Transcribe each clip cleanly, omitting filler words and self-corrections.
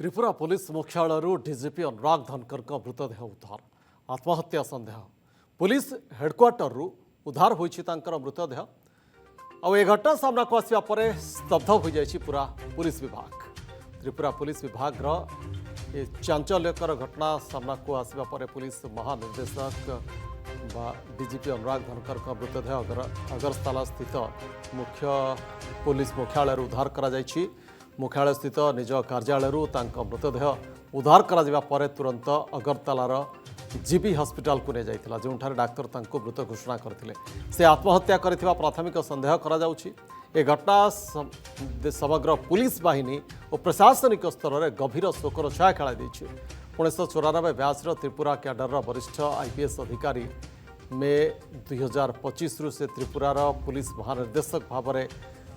Tripura police मुख्यालय DGP अनुराग धनकर मृतदेह उद्धार आत्महत्या संदेह पुलिस हेडक्वार्टर उद्धार होईछि तांकर मृतदेह आउ ए घटना सामना को आसिया परे स्तब्ध हो जाइछि पूरा पुलिस विभाग। त्रिपुरा पुलिस विभाग ए चांचल्यकर घटना सामना को आसिया परे पुलिस महानिर्देशक डीजीपी अनुराग धनकर मृतदेह अगरतला स्थित मुख्य पुलिस मुख्यालय उद्धार करा जाइछि। मुख्यालय स्थित निज कार्यालय मृतदेह उद्धार करा परे तुरंत अगरतलार जीबी हॉस्पिटल को नहीं जाइथिला जोंठारे डाक्तर तांको मृत घोषणा करथिले। से आत्महत्या करथिबा प्राथमिक संदेह करा जाउछि। ए घटना समग्र पुलिस बाहिनी और प्रशासनिक स्तर में गभीर शोकर छाया खेलाई दैछि। 1994 बैचर त्रिपुरा कैडर वरिष्ठ आईपीएस अधिकारी मे 2025 से त्रिपुरार पुलिस महानिर्देशक भाव में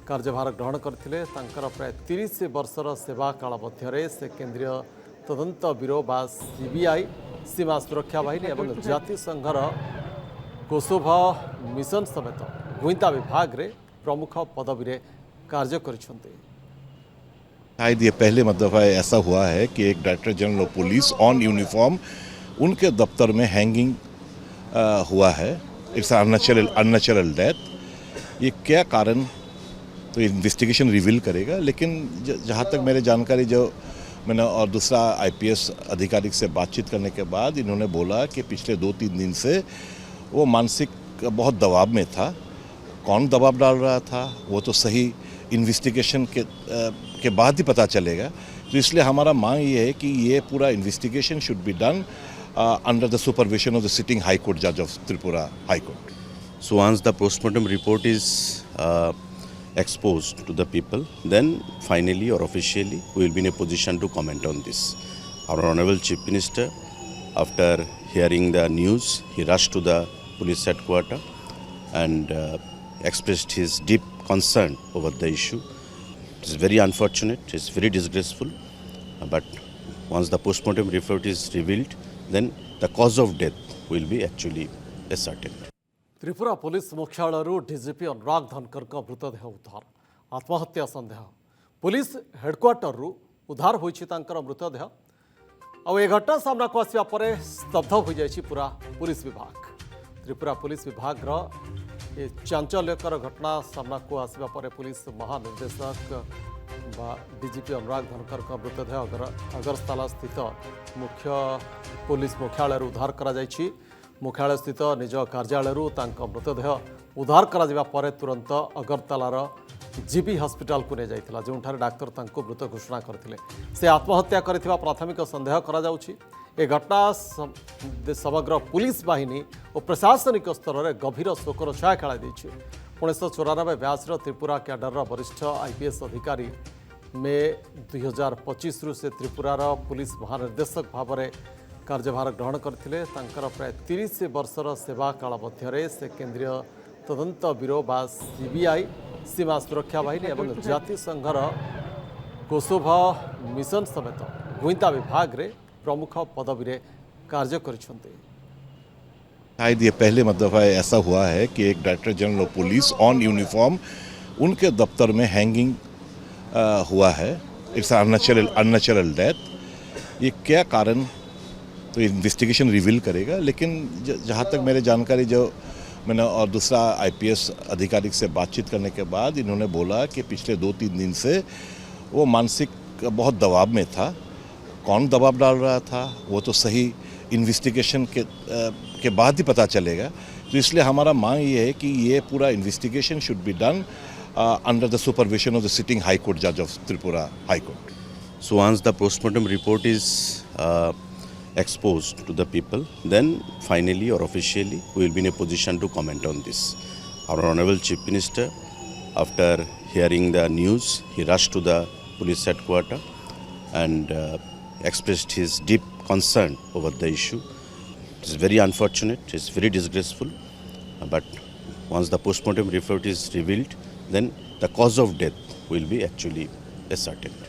कार्यभार ग्रहण करथिले। तांकर प्राय 30 वर्षर सेवा काल मध्य से केंद्रीय तदंत ब्यूरो बा सीबीआई सीमा सुरक्षा बाहिनी और जाति संघर कोसोभा मिशन समेत गुइंदा विभाग रे प्रमुख पदवी रे कार्य करिसेंते। शायद ये पहले दफा ऐसा हुआ है कि एक director general of police on uniform उनके दफ्तर में हैंगिंग हुआ है। It's unnatural death. ये क्या कारण तो इन्वेस्टिगेशन रिवील करेगा, लेकिन जहाँ तक मेरे जानकारी जो मैंने और दूसरा आईपीएस अधिकारी से बातचीत करने के बाद इन्होंने बोला कि पिछले 2-3 दिन से वो मानसिक बहुत दबाव में था। कौन दबाव डाल रहा था वो तो सही इन्वेस्टिगेशन के बाद ही पता चलेगा। तो इसलिए हमारा मांग ये है कि ये पूरा investigation should be done under the supervision of the sitting high court जज of Tripura high court. So once the postmortem report is exposed to the people, then finally or officially we will be in a position to comment on this. Our Honorable Chief Minister, after hearing the news, he rushed to the police headquarters and expressed his deep concern over the issue. It is very unfortunate, it is very disgraceful, but once the postmortem report is revealed, then the cause of death will be actually ascertained. Tripura police मुख्यालय DGP अनुराग धनकर मृतदेह उद्धार आत्महत्या संदेह police headquarter उद्धार होईछि तांकर मृतदेह आउ ए घटना सामना को आसिया परे स्तब्ध हो जाइछि पूरा पुलिस विभाग। त्रिपुरा पुलिस विभाग ए चांचल्यकर घटना सामना को आसिया परे पुलिस महानिर्देशक डीजीपी अनुराग धनकर मृतदेह अगरतला स्थित मुख्य पुलिस मुख्यालय उद्धार करा जाइछि। मुख्यालय स्थित निज कार्यालय मृतदेह उद्धार करा परे तुरंत अगरतलार जीबी हॉस्पिटल को नहीं जाइथिला जोंठारे डाक्तर तांको मृत घोषणा करथिले। से आत्महत्या करथिबा प्राथमिक संदेह करा जाउछि। ए घटना समग्र पुलिस बाहिनी और प्रशासनिक स्तर में गभीर शोकर छाया खेलाई दैछि। 1994 बैचर त्रिपुरा कैडर वरिष्ठ आईपीएस अधिकारी मे 2025 से त्रिपुरार पुलिस महानिर्देशक भाव में कार्यभार ग्रहण करथिले। तांकर प्राय 30 वर्षर सेवा काल मध्य से केंद्रीय तदंत ब्यूरो बा सीबीआई सीमा सुरक्षा बाहिनी और जाति संघर कोसोभा मिशन समेत गुइंदा विभाग रे प्रमुख पदवी रे कार्य करिसेंते। शायद ये पहले दफा ऐसा हुआ है कि एक director general of police on uniform उनके दफ्तर में हैंगिंग हुआ है। It's unnatural death. ये क्या कारण तो इन्वेस्टिगेशन रिवील करेगा, लेकिन जहाँ तक मेरे जानकारी जो मैंने और दूसरा आईपीएस अधिकारी से बातचीत करने के बाद इन्होंने बोला कि पिछले 2-3 दिन से वो मानसिक बहुत दबाव में था। कौन दबाव डाल रहा था वो तो सही इन्वेस्टिगेशन के बाद ही पता चलेगा। तो इसलिए हमारा मांग ये है कि ये पूरा investigation should be done under the supervision of the sitting high court जज of Tripura high court. So once the postmortem report is exposed to the people, then finally or officially we will be in a position to comment on this. Our Honorable Chief Minister, after hearing the news, he rushed to the police headquarters and expressed his deep concern over the issue. It is very unfortunate, it is very disgraceful, but once the postmortem report is revealed, then the cause of death will be actually ascertained.